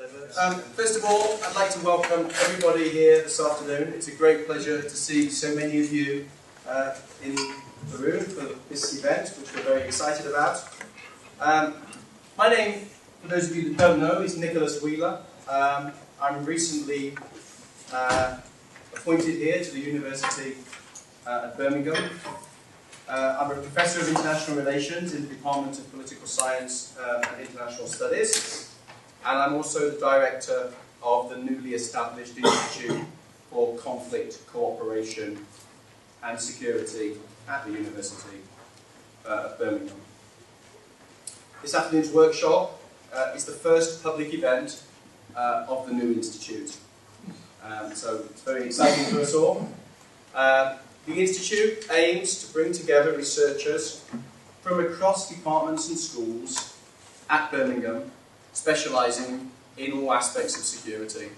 First of all, I'd like to welcome everybody here this afternoon. It's a great pleasure to see so many of you in the room for this event, which we're very excited about. My name, for those of you that don't know, is Nicholas Wheeler. I'm recently appointed here to the University at Birmingham. I'm a Professor of International Relations in the Department of Political Science and International Studies. And I'm also the Director of the newly established Institute for Conflict, Cooperation and Security at the University of Birmingham. This afternoon's workshop is the first public event of the new Institute. So it's very exciting for us all. The Institute aims to bring together researchers from across departments and schools at Birmingham, specialising in all aspects of security.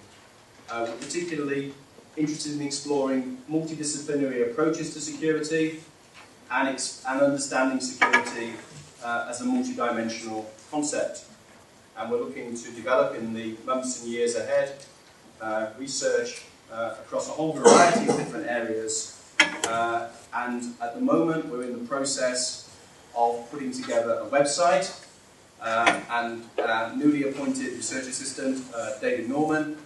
We're particularly interested in exploring multidisciplinary approaches to security and understanding security as a multidimensional concept. And we're looking to develop in the months and years ahead research across a whole variety of different areas. And at the moment we're in the process of putting together a website. And newly appointed research assistant David Norman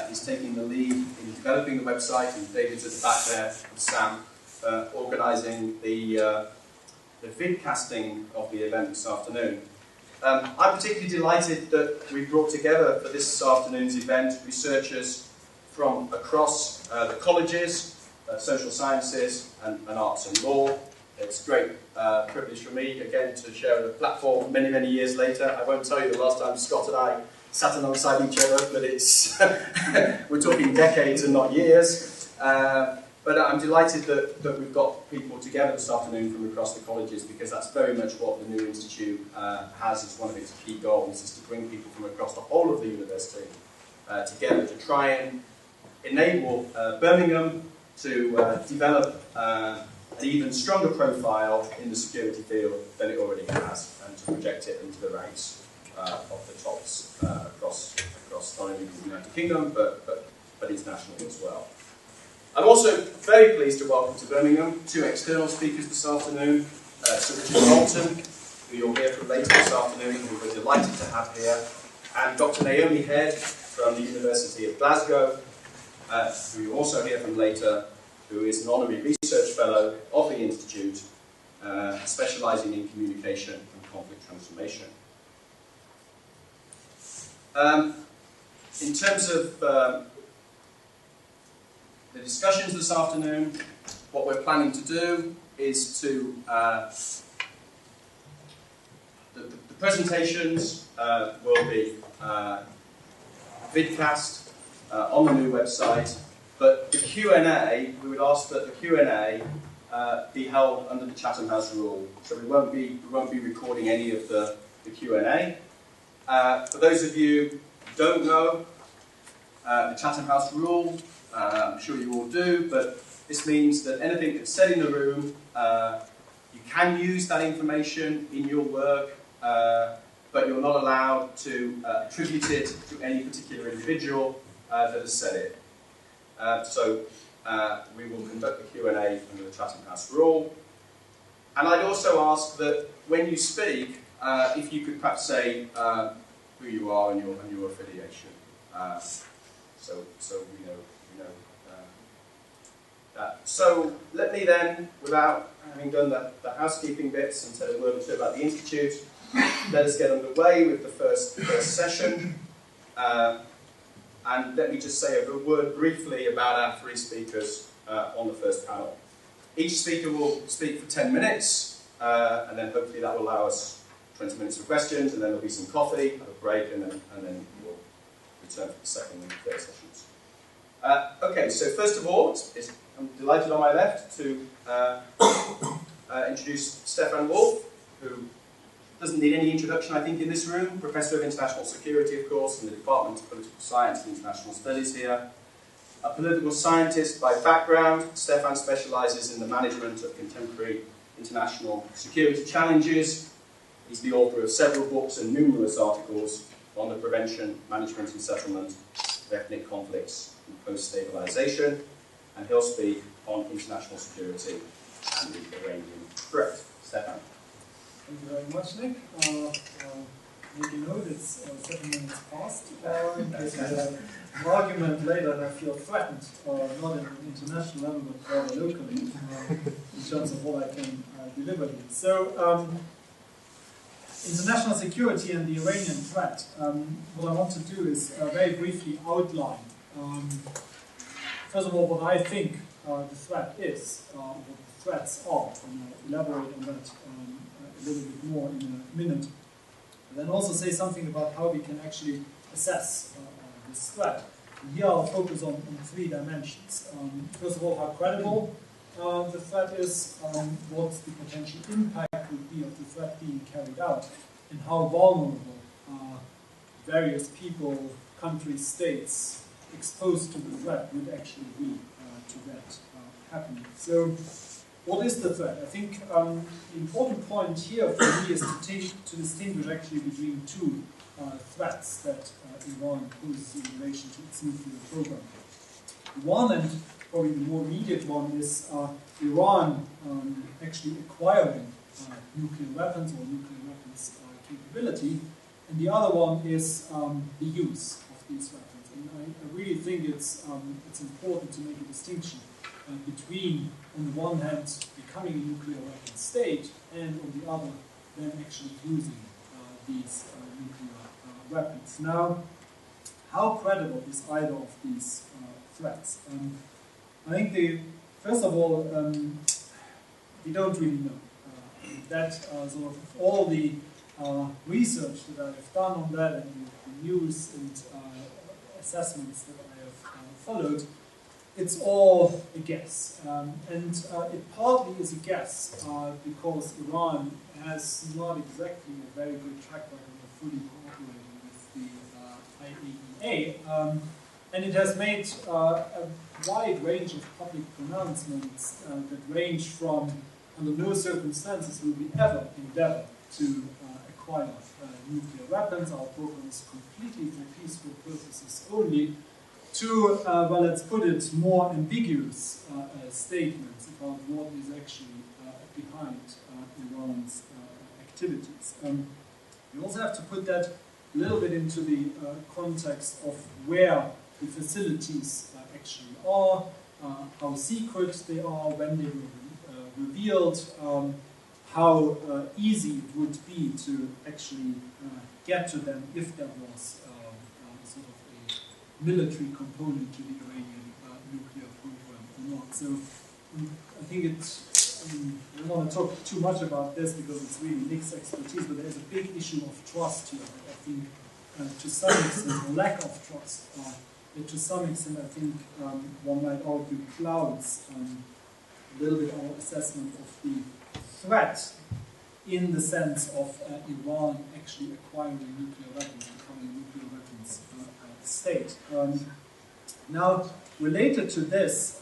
is taking the lead in developing the website, and David's at the back there with Sam, organising the vidcasting of the event this afternoon. I'm particularly delighted that we brought together for this afternoon's event researchers from across the colleges, social sciences and arts and law. It's a great privilege for me, again, to share a platform many, many years later. I won't tell you the last time Scott and I sat alongside each other, but it's we're talking decades and not years. But I'm delighted that we've got people together this afternoon from across the colleges, because that's very much what the new Institute has as one of its key goals, is to bring people from across the whole of the university together to try and enable Birmingham to develop an even stronger profile in the security field than it already has, and to project it into the ranks of the tops across not only the United Kingdom but internationally as well. I'm also very pleased to welcome to Birmingham two external speakers this afternoon, Sir Richard Bolton, who you'll hear from later this afternoon, who we're delighted to have here, and Dr. Naomi Head from the University of Glasgow, who you'll also hear from later, who is an honorary research fellow of the Institute, specialising in communication and conflict transformation. In terms of the discussions this afternoon, what we're planning to do is to the presentations will be vidcast on the new website. But the Q&A, we would ask that the Q&A be held under the Chatham House rule. So we won't be recording any of the Q&A. For those of you who don't know the Chatham House rule, I'm sure you all do, but this means that anything that's said in the room, you can use that information in your work, but you're not allowed to attribute it to any particular individual that has said it. So we will conduct the Q&A under the Chatham House rule. And I'd also ask that when you speak, if you could perhaps say who you are and your affiliation, so we know that. So let me then, without having done the housekeeping bits and said a word or two about the Institute, let us get underway with the first session. And let me just say a word briefly about our three speakers on the first panel. Each speaker will speak for 10 minutes, and then hopefully that will allow us 20 minutes for questions, and then there'll be some coffee, have a break, and then we'll return for the second and third sessions. Okay, so first of all, I'm delighted on my left to introduce Stefan Wolff, who doesn't need any introduction, I think, in this room. Professor of International Security, of course, in the Department of Political Science and International Studies here. A political scientist by background, Stefan specialises in the management of contemporary international security challenges. He's the author of several books and numerous articles on the prevention, management and settlement of ethnic conflicts and post-stabilisation, and he'll speak on international security and the Iranian threat. Stefan. Thank you very much, Nick. Making note, it's 7 minutes past. In case I have an argument later and I feel threatened, not at an international level, but rather locally, in terms of what I can deliver here. So, international security and the Iranian threat. What I want to do is very briefly outline, first of all, what I think the threat is, what the threats are, and I'll elaborate on that a little bit more in a minute. And then also say something about how we can actually assess this threat. And here I'll focus on 3 dimensions. First of all, how credible the threat is, what the potential impact would be of the threat being carried out, and how vulnerable various people, countries, states exposed to the threat would actually be to that happening. So, what is the threat? I think the important point here for me is to distinguish actually between 2 threats that Iran poses in relation to its nuclear program. One, and probably the more immediate one, is Iran actually acquiring nuclear weapons or nuclear weapons capability, and the other one is the use of these weapons. And I really think it's important to make a distinction between, on the one hand, becoming a nuclear weapon state, and on the other, then actually using these nuclear weapons. Now, how credible is either of these threats? I think first of all, we don't really know. That sort of all the research that I have done on that, and the news and assessments that I have followed, it's all a guess. And it partly is a guess because Iran has not exactly a very good track record of fully cooperating with the IAEA. And it has made a wide range of public pronouncements that range from, under no circumstances will we ever endeavor to acquire nuclear weapons, our program is completely for peaceful purposes only, to, well, let's put it, more ambiguous statements about what is actually behind Iran's activities. We also have to put that a little bit into the context of where the facilities actually are, how secret they are, when they were revealed, how easy it would be to actually get to them if there was sort of a military component to the Iranian nuclear program or not. So I think I don't want to talk too much about this because it's really Nick's expertise, but there's a big issue of trust here that I think to some extent, a lack of trust, to some extent I think one might argue clouds a little bit our assessment of the threat in the sense of Iran actually acquiring nuclear weapons, becoming a nuclear weapons state. Now, related to this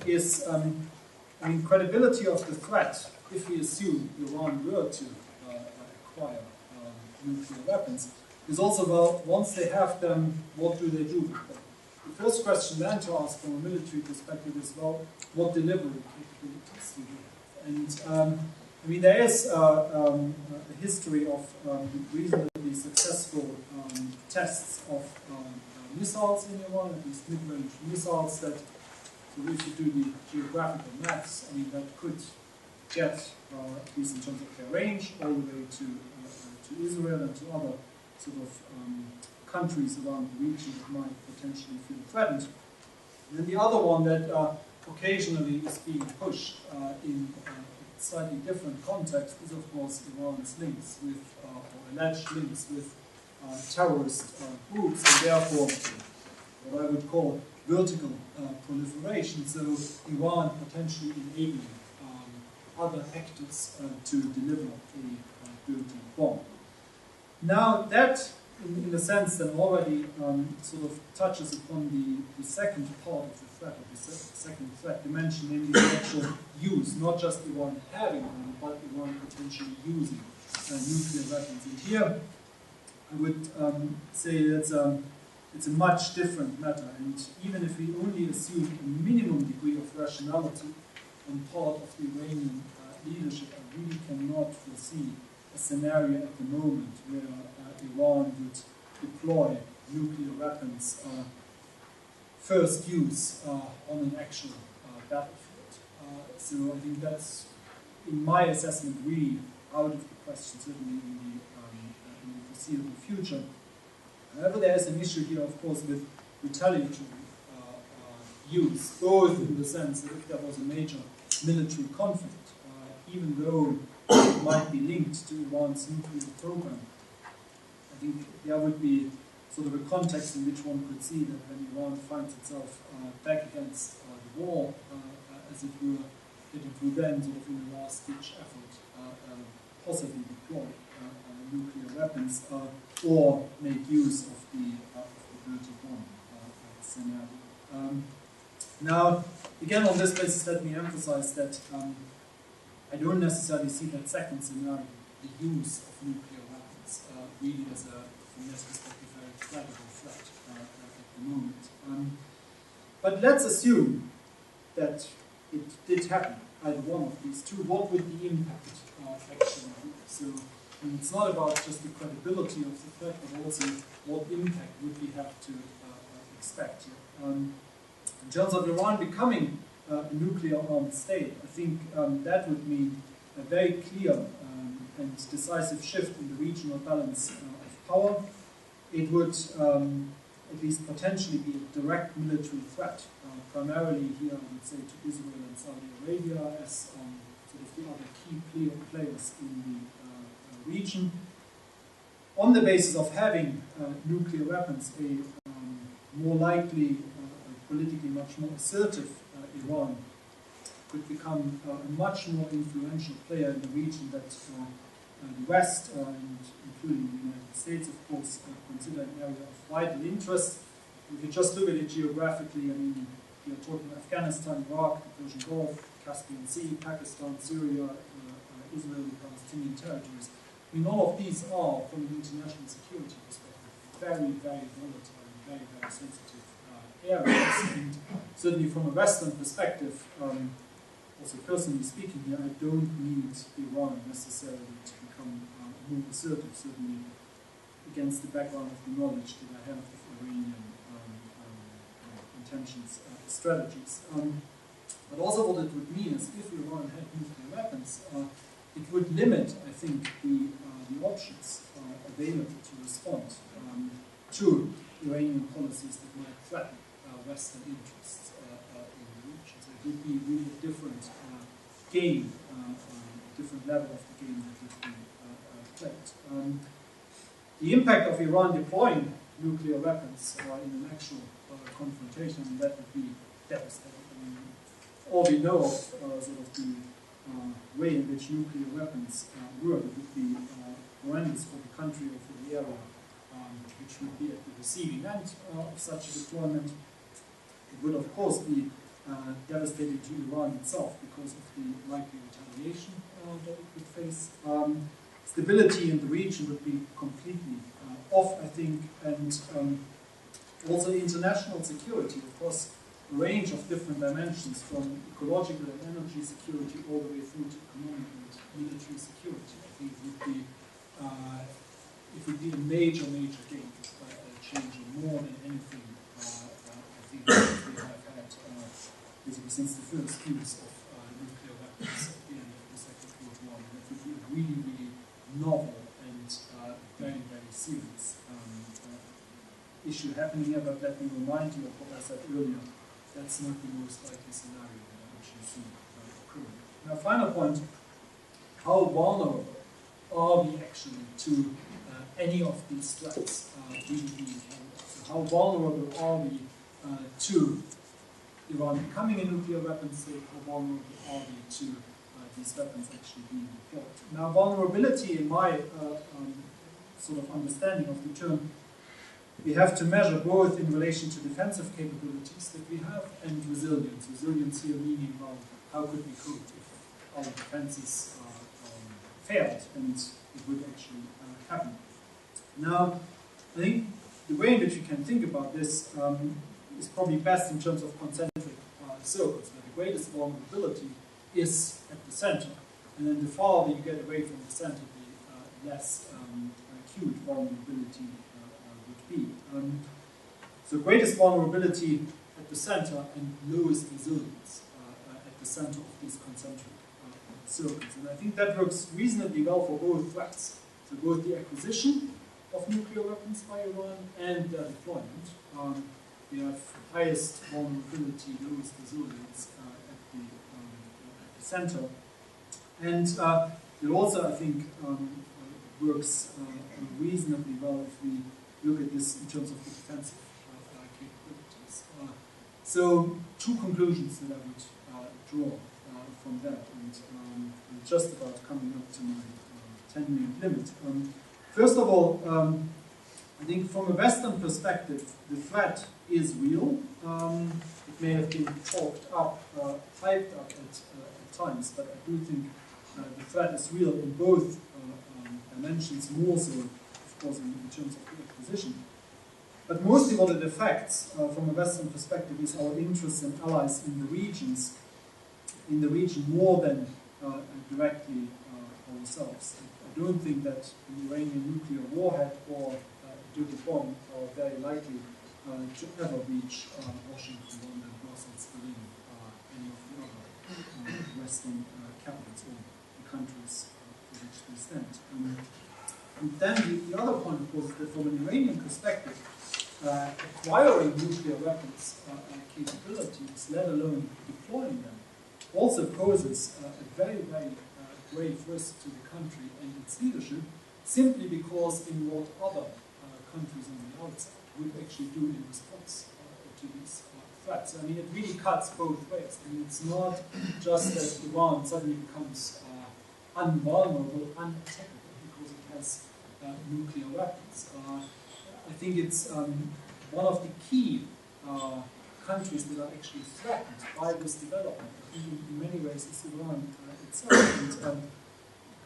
is, I mean, credibility of the threat, if we assume Iran were to acquire nuclear weapons, is also, well, once they have them, what do they do with them? The first question then to ask from a military perspective is, well, what delivery capabilities do they have? And I mean, there is a history of reasonably successful tests of missiles in Iran, at least mid-range missiles that, so if you do the geographical maps, I mean, that could get, at least in terms of their range, all the way to Israel and to other sort of countries around the region that might potentially feel threatened. And then the other one that occasionally is being pushed in a slightly different context is, of course, Iran's links with, or alleged links with terrorist groups, and therefore what I would call vertical proliferation, so Iran potentially enabling other actors to deliver a dirty bomb. Now that, in a sense, then already sort of touches upon the second part of the threat, or the second threat dimension, namely the actual use, not just Iran having one, but Iran potentially using nuclear weapons. And here, I would say it's a much different matter, and even if we only assume a minimum degree of rationality on part of the Iranian leadership, I really cannot foresee a scenario at the moment where Iran would deploy nuclear weapons first use on an actual battlefield. So I think that's, in my assessment, really out of the question, certainly in the foreseeable future. However, there is an issue here, of course, with retaliatory use, both in the sense that if there was a major military conflict, even though it might be linked to Iran's nuclear program, I think there would be sort of a context in which one could see that when Iran finds itself back against the wall, as it were, that it would then sort of in a last-ditch effort possibly deploy nuclear weapons or make use of the dirty bomb scenario. Now, again, on this basis, let me emphasize that I don't necessarily see that second scenario, the use of nuclear weapons, really as a, from this perspective, very credible threat at the moment. But let's assume that it did happen, either one of these two. What would the impact actually be? So it's not about just the credibility of the threat, but also what impact would we have to expect here. In terms of Iran becoming a nuclear-armed state, I think that would mean a very clear and decisive shift in the regional balance of power. It would at least potentially be a direct military threat, primarily here, I would say, to Israel and Saudi Arabia as sort of the other key players in the region. On the basis of having nuclear weapons, a more likely, politically much more assertive Iran could become a much more influential player in the region that the West, and including the United States, of course, consider an area of vital interest. If you just look at it geographically, I mean, you're talking Afghanistan, Iraq, the Persian Gulf, Caspian Sea, Pakistan, Syria, Israeli Palestinian territories. I mean, all of these are, from an international security perspective, very, very volatile and very, very sensitive areas. And certainly from a Western perspective, also personally speaking here, I don't need Iran necessarily to become more assertive, certainly against the background of the knowledge that I have of Iranian intentions, strategies. But also what it would mean is if Iran had nuclear weapons, it would limit, I think, the options available to respond to Iranian policies that might threaten Western interests in the region. So it would be really a different game, a different level of the game that would be played. The impact of Iran deploying nuclear weapons in an actual confrontation, that would be devastating. I mean, all we know of sort of the way in which nuclear weapons work, it would be horrendous for the country or for the area, which would be at the receiving end of such a deployment. It would, of course, be devastating to Iran itself because of the likely retaliation that it would face. Stability in the region would be completely off, I think, and also international security, of course, a range of different dimensions, from ecological and energy security all the way through to economic and military security. I think it would be a major game changing more than anything I think that we have had basically since the first use of nuclear weapons at the end of the Second World War. And it would be a really novel and very serious issue happening here. But let me remind you of what I said earlier. That's not the most likely scenario that I actually see occurring. Now, final point: how vulnerable are we actually to any of these threats really being carried out? So how vulnerable are we to Iran becoming a nuclear weapon state? How vulnerable are we to these weapons actually being deployed? Now, vulnerability, in my sort of understanding of the term, we have to measure both in relation to defensive capabilities that we have and resilience. Resilience here meaning how could we cope if our defenses failed and it would actually happen. Now, I think the way in which you can think about this is probably best in terms of concentric circles, where the greatest vulnerability is at the center. And then the farther you get away from the center, the less acute vulnerability would be. So greatest vulnerability at the center and lowest resilience at the center of these concentric circles. And I think that works reasonably well for both threats. So both the acquisition of nuclear weapons by Iran and their deployment. We have highest vulnerability, lowest resilience at the center. And it also, I think, works reasonably well if we look at this in terms of the defensive capabilities. So, two conclusions that I would draw from that, and I'm just about coming up to my 10-minute limit. First of all, I think from a Western perspective, the threat is real. It may have been talked up, hyped up at times, but I do think the threat is real in both dimensions, more so, of course, in terms of the acquisition. But mostly what it affects, from a Western perspective, is our interests and allies in the region more than directly ourselves. I don't think that an Iranian nuclear warhead or a dirty bomb are very likely to ever reach Washington, London, Brussels, Berlin, any of the other Western capitals or the countries for which they stand. And then the other point, of course, is that from an Iranian perspective, acquiring nuclear weapons capabilities, let alone deploying them, also poses a very, very grave risk to the country and its leadership, simply because in what other countries on the outside would actually do in response to these threats. I mean, it really cuts both ways. I mean, it's not just that Iran suddenly becomes unvulnerable, unattackable, because it has nuclear weapons. I think it's one of the key countries that are actually threatened by this development. I think in many ways it's Iran itself. And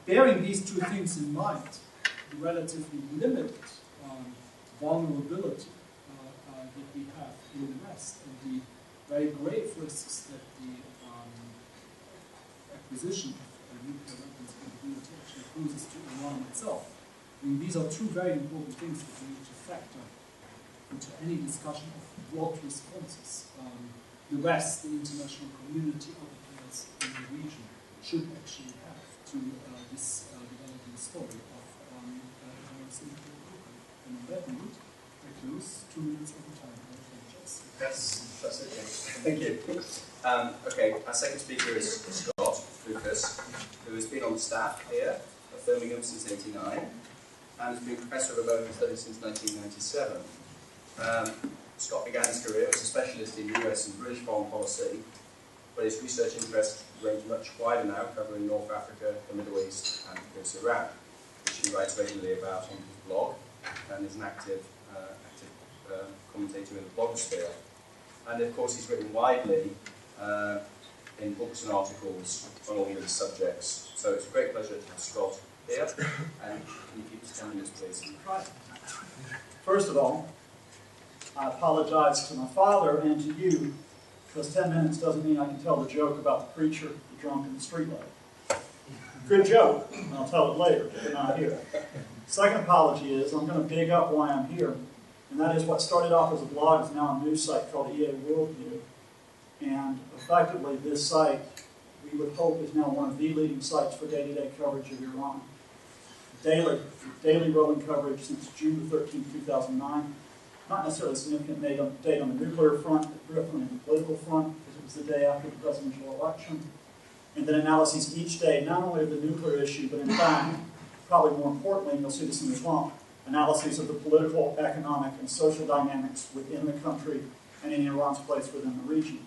bearing these two things in mind, the relatively limited vulnerability that we have in the West, and the very grave risks that the acquisition of nuclear weapons capability actually poses to Iran itself. I mean, these are two very important things that we need to factor into any discussion of what responses the West, the international community, other players in the region should actually have to this developing story of Iran's nuclear program. And on that note, I close 2 minutes over time. I apologize. That's okay. Thank you. Okay, our second speaker is Scott Lucas, who has been on the staff here at Birmingham since '89 and has been Professor of American Studies since 1997. Scott began his career as a specialist in US and British foreign policy, but his research interests range much wider now, covering North Africa, the Middle East, and of course Iraq, which he writes regularly about on his blog, and is an active commentator in the blogosphere. And of course he's written widely in books and articles on all these subjects. So it's a great pleasure to have Scott here. And can you keep us 10 minutes, please? Right. First of all, I apologize to my father and to you, because 10 minutes doesn't mean I can tell the joke about the preacher, the drunk, and the streetlight. Good joke, and I'll tell it later, but not here. Second apology is I'm going to big up why I'm here, and that is what started off as a blog is now a news site called EA Worldview. And effectively, this site, we would hope, is now one of the leading sites for day-to-day coverage of Iran. Daily rolling coverage since June 13, 2009. Not necessarily a significant date on the nuclear front, but definitely on the political front, because it was the day after the presidential election. And then analyses each day, not only of the nuclear issue, but in fact, probably more importantly, and you'll see this in the swamp, analyses of the political, economic, and social dynamics within the country and in Iran's place within the region.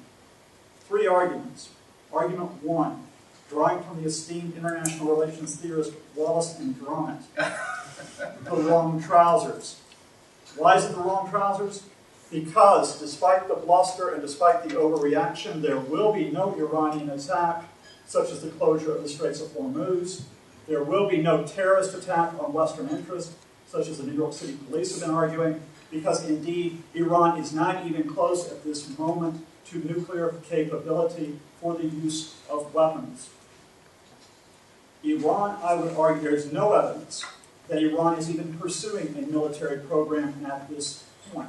3 arguments. Argument 1, drawing from the esteemed international relations theorist Wallace and Gromit, the wrong trousers. Why is it the wrong trousers? Because despite the bluster and despite the overreaction, there will be no Iranian attack, such as the closure of the Straits of Hormuz. There will be no terrorist attack on Western interests, such as the New York City Police have been arguing, because indeed Iran is not even close at this moment to nuclear capability for the use of weapons. Iran, I would argue, there is no evidence that Iran is even pursuing a military program at this point.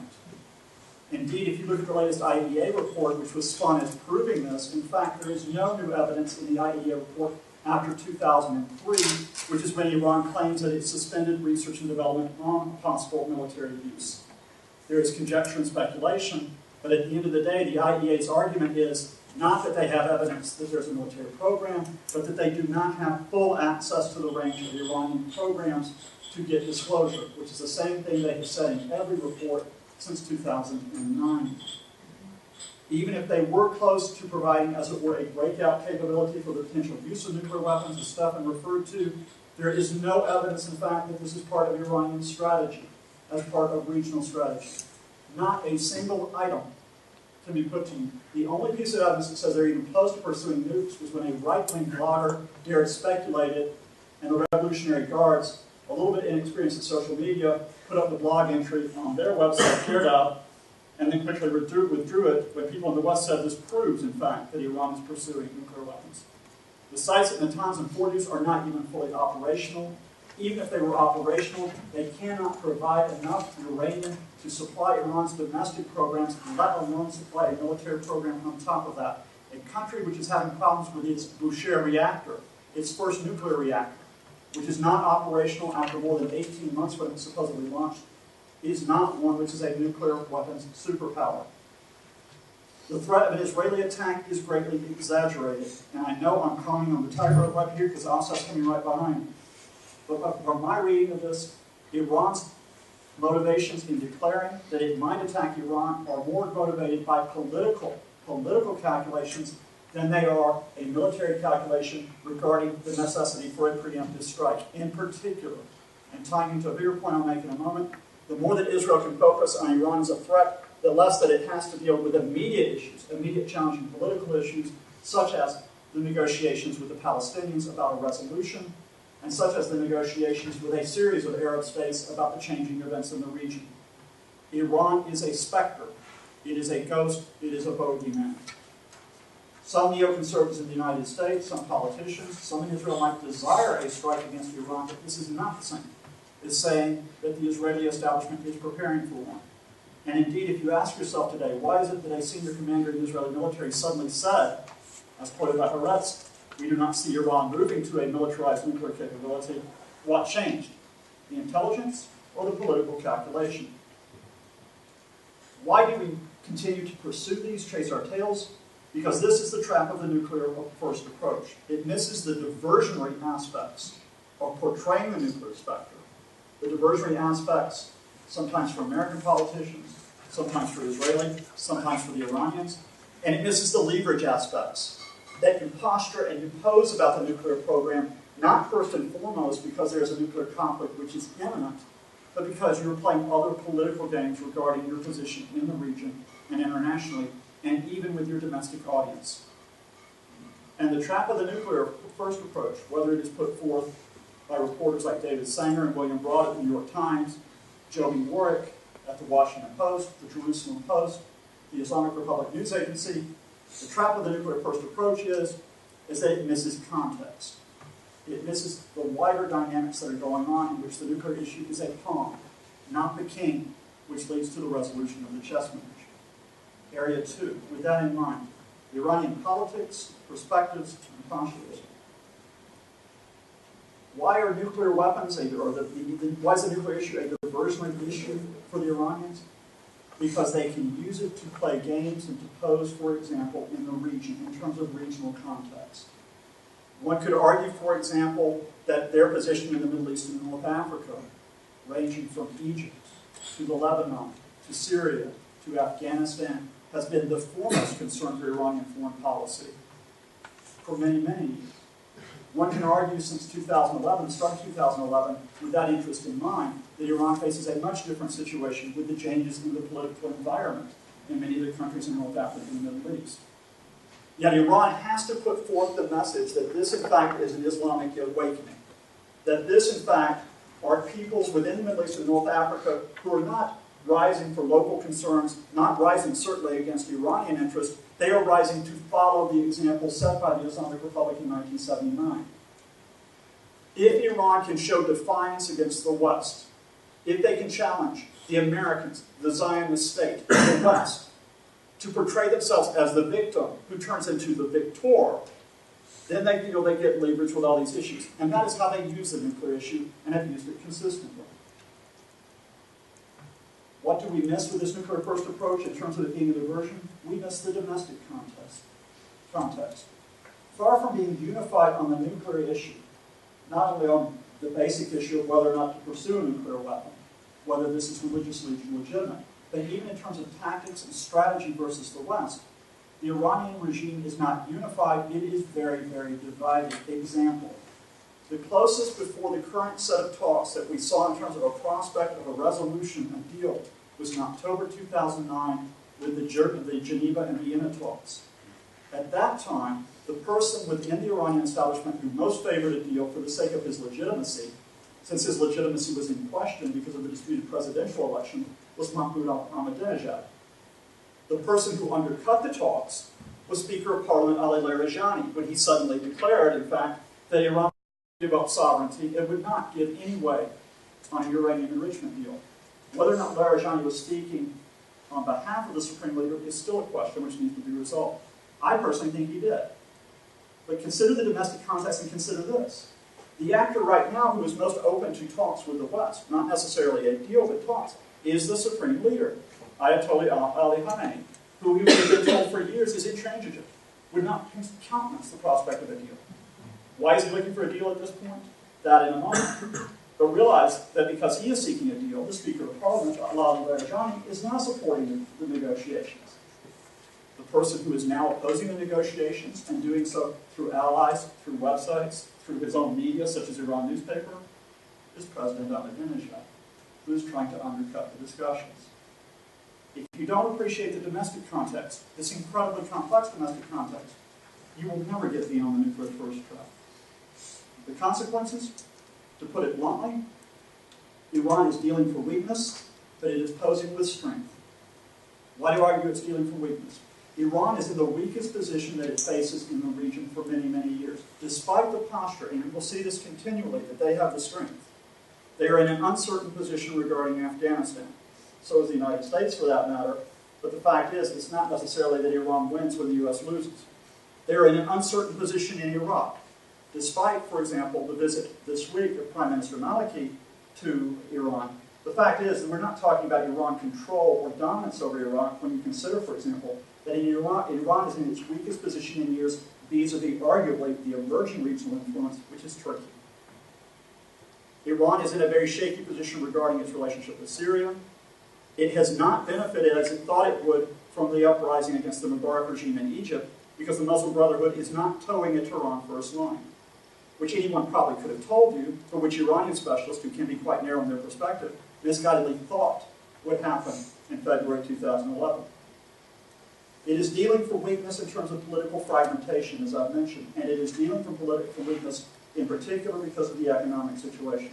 Indeed, if you look at the latest IEA report, which was spun as proving this, in fact, there is no new evidence in the IEA report after 2003, which is when Iran claims that it suspended research and development on possible military use. There is conjecture and speculation, but at the end of the day, the IEA's argument is not that they have evidence that there's a military program, but that they do not have full access to the range of Iranian programs to get disclosure, which is the same thing they have said in every report since 2009. Even if they were close to providing, as it were, a breakout capability for the potential use of nuclear weapons, as Stefan referred to, there is no evidence, in fact, that this is part of Iranian strategy, as part of regional strategy. Not a single item can be put to you. The only piece of evidence that says they're even close to pursuing nukes was when a right-wing blogger dared speculated, and the Revolutionary Guards, a little bit inexperienced in social media, put up the blog entry on their website, cleared out, and then quickly withdrew it when people in the West said this proves, in fact, that Iran is pursuing nuclear weapons. The sites at Natanz and Fordows are not even fully operational. Even if they were operational, they cannot provide enough uranium to supply Iran's domestic programs, let alone supply a military program on top of that. A country which is having problems with its Bushehr reactor, its first nuclear reactor, which is not operational after more than 18 months when it was supposedly launched, is not one which is a nuclear weapons superpower. The threat of an Israeli attack is greatly exaggerated, and I know I'm calling on the tightrope right here because Asaf's coming right behind me. But from my reading of this, Iran's motivations in declaring that it might attack Iran are more motivated by political calculations than they are a military calculation regarding the necessity for a preemptive strike. In particular, and tying into a bigger point I'll make in a moment, the more that Israel can focus on Iran as a threat, the less that it has to deal with immediate issues, immediate challenging political issues, such as the negotiations with the Palestinians about a resolution, and such as the negotiations with a series of Arab states about the changing events in the region. Iran is a specter. It is a ghost. It is a bogeyman. Some neoconservatives in the United States, some politicians, some in Israel might desire a strike against Iran, but this is not the same as saying that the Israeli establishment is preparing for one. And indeed, if you ask yourself today, why is it that a senior commander in the Israeli military suddenly said, as quoted by Haaretz, we do not see Iran moving to a militarized nuclear capability, what changed? The intelligence or the political calculation? Why do we continue to pursue these, chase our tails? Because this is the trap of the nuclear first approach. It misses the diversionary aspects of portraying the nuclear specter. The diversionary aspects, sometimes for American politicians, sometimes for Israeli, sometimes for the Iranians, and it misses the leverage aspects that you posture and you pose about the nuclear program, not first and foremost because there is a nuclear conflict which is imminent, but because you're playing other political games regarding your position in the region and internationally, and even with your domestic audience. And the trap of the nuclear first approach, whether it is put forth by reporters like David Sanger and William Broad at the New York Times, Joby Warwick at the Washington Post, the Jerusalem Post, the Islamic Republic News Agency, the trap of the nuclear first approach is that it misses context. It misses the wider dynamics that are going on in which the nuclear issue is a pawn, not the king, which leads to the resolution of the chess match. Area 2, with that in mind, the Iranian politics, perspectives, and postures. Why are nuclear weapons, why is the nuclear issue a diversionary issue for the Iranians? Because they can use it to play games and to pose, for example, in the region, in terms of regional context. One could argue, for example, that their position in the Middle East and North Africa, ranging from Egypt to the Lebanon, to Syria, to Afghanistan, has been the foremost concern for Iranian foreign policy for many, many years. One can argue since 2011, starting 2011, with that interest in mind, that Iran faces a much different situation with the changes in the political environment in many of the countries in North Africa and the Middle East. Yet Iran has to put forth the message that this, in fact, is an Islamic awakening. That this, in fact, are peoples within the Middle East and North Africa who are not rising for local concerns, not rising certainly against Iranian interests. They are rising to follow the example set by the Islamic Republic in 1979. If Iran can show defiance against the West, if they can challenge the Americans, the Zionist state, the West, to portray themselves as the victim who turns into the victor, then they feel they get leverage with all these issues. And that is how they use the nuclear issue and have used it consistently. What do we miss with this nuclear first approach in terms of it being a diversion? We miss the domestic context. Far from being unified on the nuclear issue, not only on the basic issue of whether or not to pursue a nuclear weapon, whether this is religiously legitimate, but even in terms of tactics and strategy versus the West, the Iranian regime is not unified, it is very, very divided. Example, the closest before the current set of talks that we saw in terms of a prospect of a resolution, a deal, was in October 2009 with the Geneva and Vienna talks. At that time, the person within the Iranian establishment who most favored a deal for the sake of his legitimacy, since his legitimacy was in question because of the disputed presidential election, was Mahmoud Ahmadinejad. The person who undercut the talks was Speaker of Parliament Ali Larijani, when he suddenly declared, in fact, that Iran would give up sovereignty and would not give any way on a uranium enrichment deal. Whether or not Larijani was speaking on behalf of the Supreme Leader is still a question which needs to be resolved. I personally think he did. But consider the domestic context and consider this. The actor right now who is most open to talks with the West, not necessarily a deal, but talks, is the Supreme Leader, Ayatollah Ali Khamenei, who we have been told for years is intransigent, would not countenance the prospect of a deal. Why is he looking for a deal at this point? That in a moment. But realize that because he is seeking a deal, the Speaker of Parliament, Ali Larijani, is now supporting the negotiations. The person who is now opposing the negotiations and doing so through allies, through websites, through his own media, such as Iran newspaper, is President Ahmadinejad, who is trying to undercut the discussions. If you don't appreciate the domestic context, this incredibly complex domestic context, you will never get beyond the nuclear first track. The consequences, to put it bluntly, Iran is dealing for weakness, but it is posing with strength. Why do I argue it's dealing for weakness? Iran is in the weakest position that it faces in the region for many, many years. Despite the posture, and we'll see this continually, that they have the strength, they are in an uncertain position regarding Afghanistan. So is the United States, for that matter. But the fact is, it's not necessarily that Iran wins when the U.S. loses. They are in an uncertain position in Iraq. Despite, for example, the visit this week of Prime Minister Maliki to Iran, the fact is that we're not talking about Iran control or dominance over Iraq when you consider, for example, that in Iran is in its weakest position in years vis-a-vis arguably the emerging regional influence, which is Turkey. Iran is in a very shaky position regarding its relationship with Syria. It has not benefited as it thought it would from the uprising against the Mubarak regime in Egypt because the Muslim Brotherhood is not towing a Tehran first line, which anyone probably could have told you, but which Iranian specialists, who can be quite narrow in their perspective, misguidedly thought would happen in February 2011. It is dealing for weakness in terms of political fragmentation, as I've mentioned, and it is dealing for political weakness in particular because of the economic situation.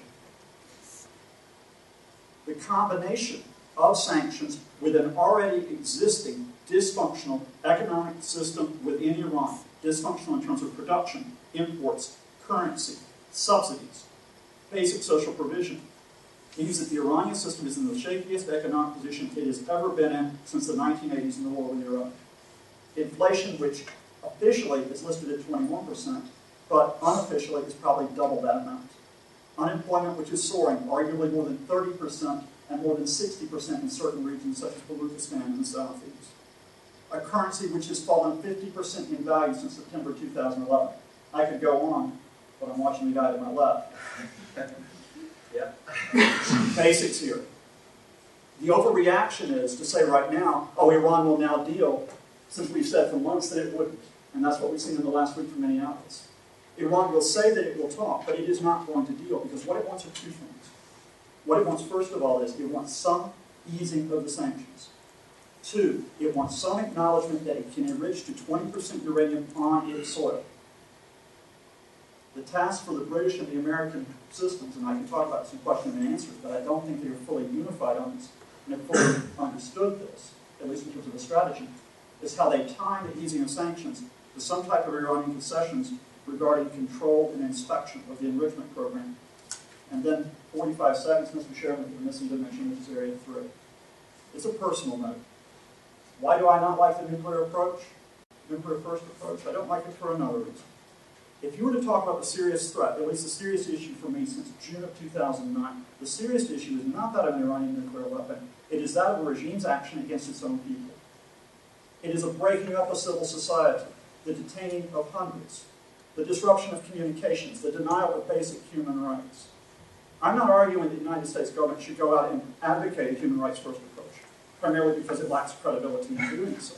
The combination of sanctions with an already existing dysfunctional economic system within Iran, dysfunctional in terms of production, imports, currency, subsidies, basic social provision, means that the Iranian system is in the shakiest economic position it has ever been in since the 1980s in the war with Iraq. Inflation, which officially is listed at 21%, but unofficially is probably double that amount. Unemployment, which is soaring, arguably more than 30% and more than 60% in certain regions such as Baluchistan and the Southeast. A currency which has fallen 50% in value since September 2011. I could go on, but I'm watching the guy to my left. Yeah. Basics here. The overreaction is to say right now, oh, Iran will now deal, since we've said for months that it wouldn't. And that's what we've seen in the last week from many outlets. Iran will say that it will talk, but it is not going to deal, because what it wants are two things. What it wants, first of all, is it wants some easing of the sanctions. Two, it wants some acknowledgement that it can enrich to 20% uranium on its soil. The task for the British and the American systems, and I can talk about some question and answers, but I don't think they are fully unified on this, and have fully understood this, at least in terms of the strategy, is how they time the easing of sanctions to some type of Iranian concessions regarding control and inspection of the enrichment program. And then 45 seconds, Mr. Chairman, for the missing dimension, which is area 3. It's a personal note. Why do I not like the nuclear approach? Nuclear first approach? I don't like it for another reason. If you were to talk about the serious threat, at least the serious issue for me since June of 2009, the serious issue is not that of an Iranian nuclear weapon. It is that of a regime's action against its own people. It is a breaking up of civil society, the detaining of hundreds, the disruption of communications, the denial of basic human rights. I'm not arguing that the United States government should go out and advocate a human rights first approach, primarily because it lacks credibility in doing so.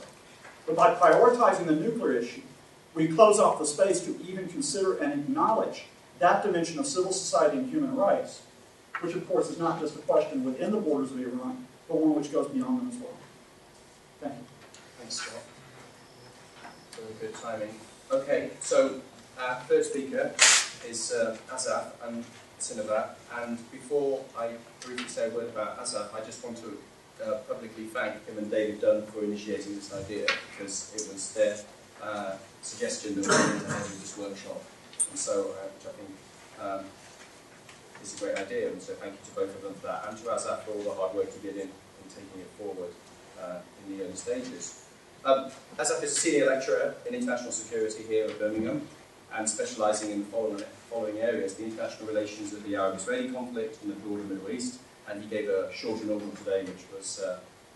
But by prioritizing the nuclear issue, we close off the space to even consider and acknowledge that dimension of civil society and human rights, which of course is not just a question within the borders of Iran, but one which goes beyond them as well. Thank you. Thanks, Scott. Very good timing. Okay, so our third speaker is Asaf and Siniver, and before I briefly say a word about Asaf, I just want to publicly thank him and David Dunn for initiating this idea, because it was their suggestion that we went ahead with this workshop, and so which I think is a great idea, and so thank you to both of them for that, and to Asaf for all the hard work he did in taking it forward in the early stages. Asaf is a senior lecturer in international security here at Birmingham, and specialising in the following areas: the international relations of the Arab-Israeli conflict and the broader Middle East, and he gave a short inaugural today, which was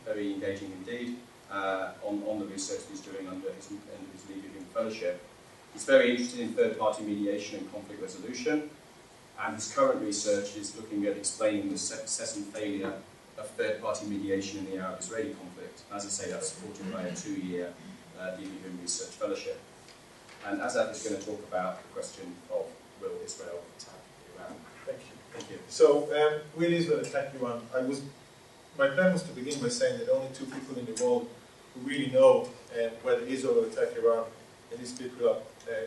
very engaging indeed, on the research he's doing under his Leaving Fellowship. He's very interested in third-party mediation and conflict resolution, and his current research is looking at explaining the success and failure of third-party mediation in the Arab-Israeli conflict. As I say, that's supported by a 2-year Leaving Research Fellowship. And Asaf is going to talk about the question of will Israel attack Iran. Thank you. Thank you. So, will Israel attack Iran? My plan was to begin by saying that only 2 people in the world who really know whether Israel will attack Iran, and these people are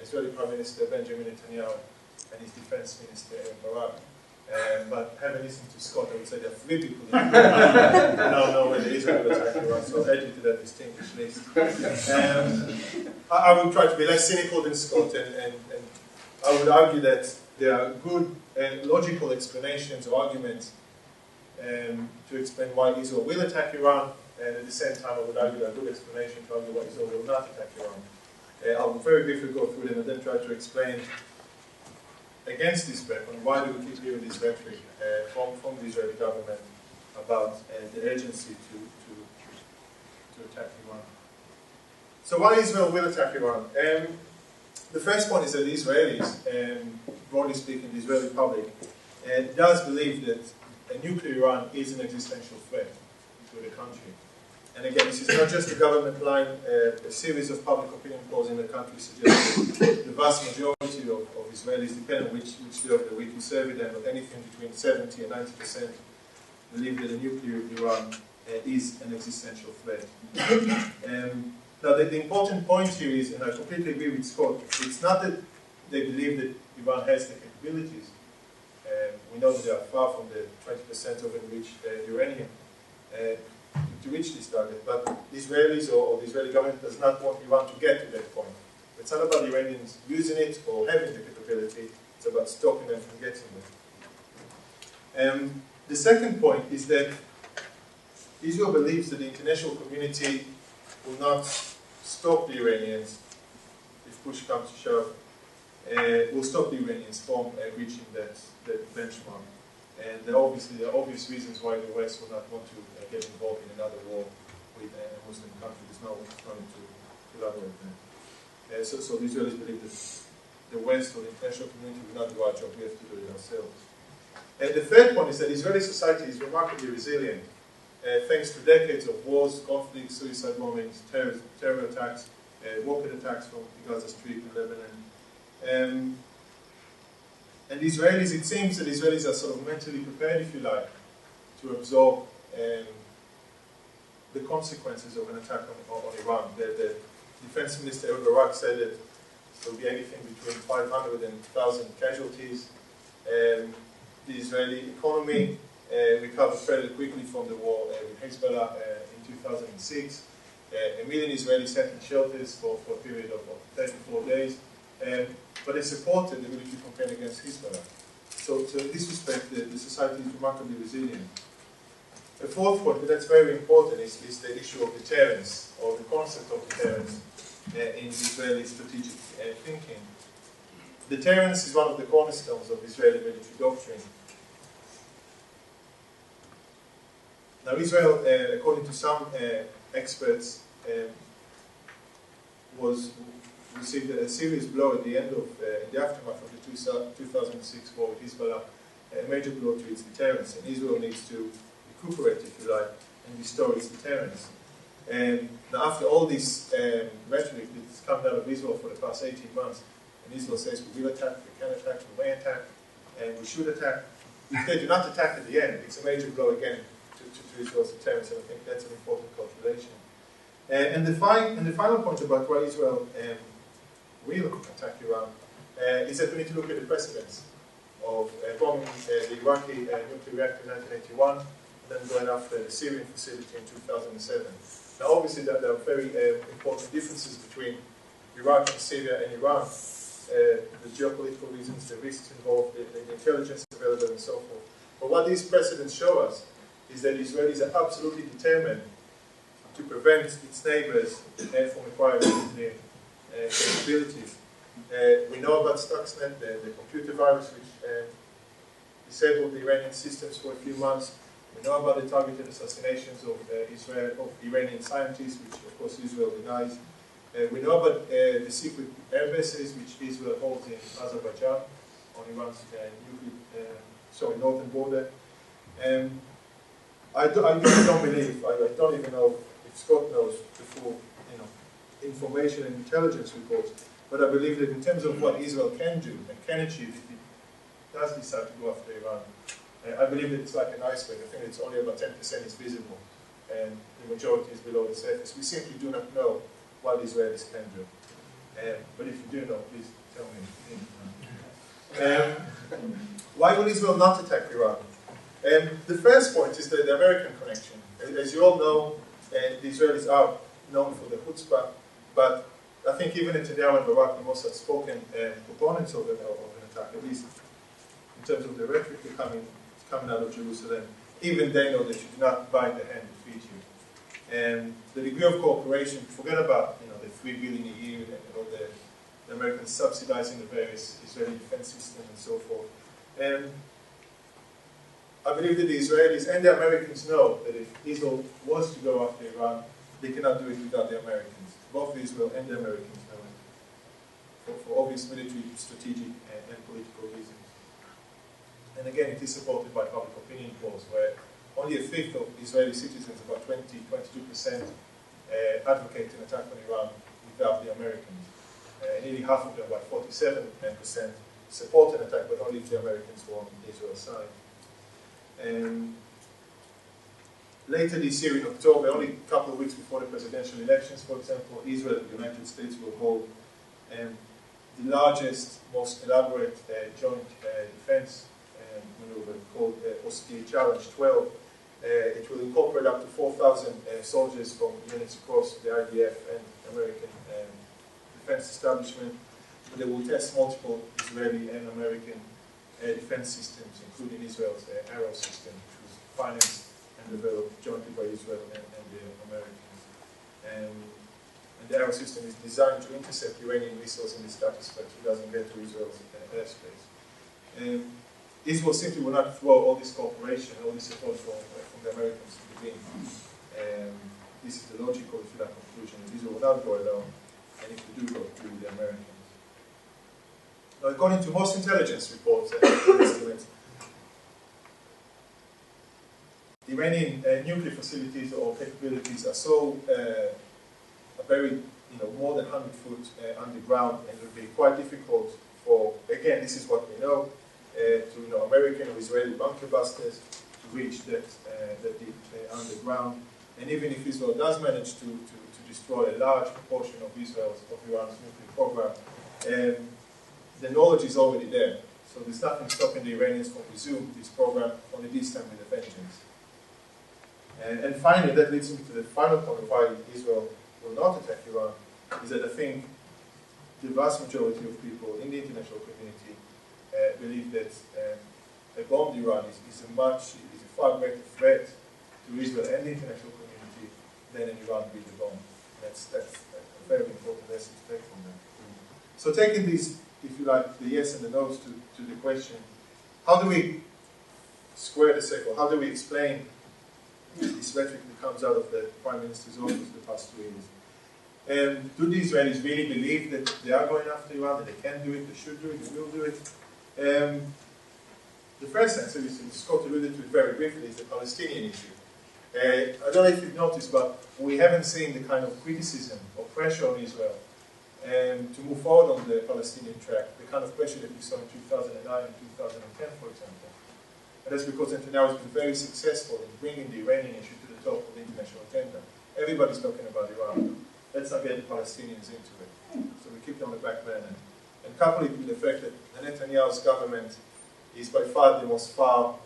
Israeli Prime Minister Benjamin Netanyahu and his Defense Minister Barak. But having listened to Scott, I would say there are 3 people in the world who now know whether Israel will attack Iran, so I'll add you to that distinguished list. I will try to be less cynical than Scott, and I would argue that there are good logical explanations or arguments to explain why Israel will attack Iran, and at the same time I would argue there are good explanations to argue why Israel will not attack Iran. I'll very briefly go through them and then try to explain against this background why do we keep hearing this rhetoric from the Israeli government about the urgency to attack Iran. So why Israel will attack Iran? The first point is that the Israelis, broadly speaking, the Israeli public, does believe that a nuclear Iran is an existential threat to the country. And again, this is not just a government line. A series of public opinion polls in the country suggest that the vast majority of Israelis, depending on which day of the week you survey them, but anything between 70 and 90% believe that a nuclear Iran is an existential threat. Now, the important point here is, and I completely agree with Scott, it's not that they believe that Iran has the capabilities. We know that they are far from the 20% of enriched uranium to reach this target, but the Israelis or the Israeli government does not want Iran to get to that point. It's not about the Iranians using it or having the capability, it's about stopping them from getting it. The second point is that Israel believes that the international community will not stop the Iranians, if push comes to shove, will stop the Iranians from reaching that benchmark. And there are obvious reasons why the West will not want to get involved in another war with a Muslim country. There's no need to elaborate there. So the Israelis believe that the West or the international community will not do our job, we have to do it ourselves. And the third point is that Israeli society is remarkably resilient, thanks to decades of wars, conflicts, suicide bombings, terror attacks, rocket attacks from the Gaza Strip and Lebanon. And the Israelis, it seems that Israelis are sort of mentally prepared, if you like, to absorb the consequences of an attack on Iran. The Defense Minister Barak said that There will be anything between 500 and 1,000 casualties. The Israeli economy recovered fairly quickly from the war with Hezbollah in 2006. 1 million Israelis sat in shelters for a period of 34 days. But they supported the military campaign against Hezbollah. So in this respect, the society is remarkably resilient. The fourth point, but that's very important, is the issue of deterrence, or the concept of deterrence in Israeli strategic thinking. Deterrence is one of the cornerstones of Israeli military doctrine. Now, Israel, according to some experts, received a serious blow at the end of, in the aftermath of the 2006 war with Hezbollah, a major blow to its deterrence, and Israel needs to recuperate, if you like, and restore its deterrence. Now, after all this rhetoric that's come out of Israel for the past 18 months, and Israel says we will attack, we can attack, we may attack, and we should attack. If they do not attack at the end, it's a major blow again to Israel's deterrence, and I think that's an important calculation. And the final point about why Israel will attack Iran is that we need to look at the precedents of bombing the Iraqi nuclear reactor in 1981, and then going after the Syrian facility in 2007. Now, obviously, there are very important differences between Iraq and Syria and Iran. The geopolitical reasons, the risks involved, the intelligence available, and so forth. But what these precedents show us is that Israelis are absolutely determined to prevent its neighbors from acquiring nuclear capabilities. We know about Stuxnet, the computer virus which disabled the Iranian systems for a few months. We know about the targeted assassinations of Iranian scientists, which of course Israel denies. We know about the secret air bases which Israel holds in Azerbaijan on Iran's northern border. I don't believe, I don't even know if Scott knows the full information and intelligence reports, but I believe that in terms of what Israel can do and can achieve if it does decide to go after Iran, I believe that it's like an iceberg. I think it's only about 10% is visible, and the majority is below the surface. We simply do not know what the Israelis can do. But if you do know, please tell me. Why would Israel not attack Iran? The first point is the American connection. As you all know, the Israelis are known for the chutzpah, but I think even Netanyahu and Barak, the most outspoken proponents of an attack, at least in terms of the rhetoric coming out of Jerusalem, even they know that you do not bite the hand that feeds you. And the degree of cooperation, forget about the $3 billion a year and all the Americans subsidizing the various Israeli defense systems and so forth. I believe that the Israelis and the Americans know that if Israel was to go after Iran, they cannot do it without the Americans. Both Israel and the Americans know it, for obvious military, strategic, and political reasons. And again, it is supported by public opinion polls, where only a fifth of Israeli citizens, about 22%, advocate an attack on Iran without the Americans. Nearly half of them, about 47%, support an attack, but only if the Americans were on Israel's side. Later this year in October, only a couple of weeks before the presidential elections, for example, Israel and the United States will hold the largest, most elaborate joint defense maneuver called OST Challenge 12. It will incorporate up to 4,000 soldiers from units across the IDF and American defense establishment. They will test multiple Israeli and American defense systems, including Israel's Arrow system, which was financed and developed jointly by Israel and the Americans. And the Arrow system is designed to intercept Iranian missiles in the stratosphere so it doesn't get to Israel's airspace. Israel simply will not throw all this cooperation, all this support from the Americans to begin. This is the logical, if you like, conclusion. Israel will not go alone, and if they do go, to the Americans. Now, according to most intelligence reports and estimates, the Iranian nuclear facilities or capabilities are so are buried, more than 100 foot underground, and it would be quite difficult for, again, this is what we know, to American or Israeli bunker busters to reach that deep underground. And even if Israel does manage to destroy a large proportion of Iran's nuclear program, the knowledge is already there. So there's nothing stopping the Iranians from resuming this program, only this time with a vengeance. And finally, that leads me to the final point of why Israel will not attack Iran, is that I think the vast majority of people in the international community believe that a bombed Iran is a far greater threat to Israel and the international community than an Iran with a bomb. That's a very important lesson to take from that. So taking these, if you like, the yes and the no's to the question, how do we square the circle? How do we explain this rhetoric that comes out of the Prime Minister's office the past 2 years? Do the Israelis really believe that they are going after Iran, that they can do it, they should do it, they will do it? The first answer, is, Scott alluded to it very briefly, is the Palestinian issue. I don't know if you've noticed, but we haven't seen the kind of criticism or pressure on Israel to move forward on the Palestinian track, the kind of pressure that we saw in 2009 and 2010, for example. And that's because Netanyahu has been very successful in bringing the Iranian issue to the top of the international agenda. Everybody's talking about Iran. Let's not get the Palestinians into it. So we keep it on the back burner. And couple it with the fact that Netanyahu's government is by far the most far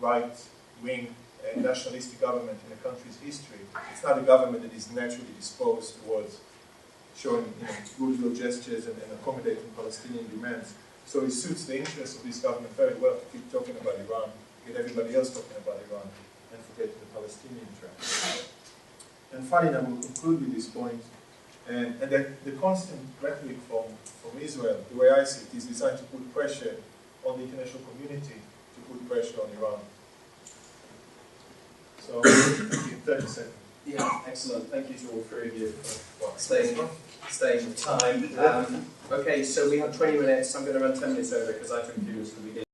right-wing nationalistic government in the country's history. It's not a government that is naturally disposed towards showing goodwill gestures and accommodating Palestinian demands. So it suits the interests of this government very well to keep talking about Iran, get everybody else talking about Iran, and forget the Palestinian track. And finally, I will conclude with this point, and that the constant rhetoric from Israel, the way I see it, is designed to put pressure on the international community, to put pressure on Iran. So, in 30 seconds. Yeah, excellent. Thank you to all three of you for staying with time. Okay, so we have 20 minutes. I'm going to run 10 minutes over because I took a few minutes to begin.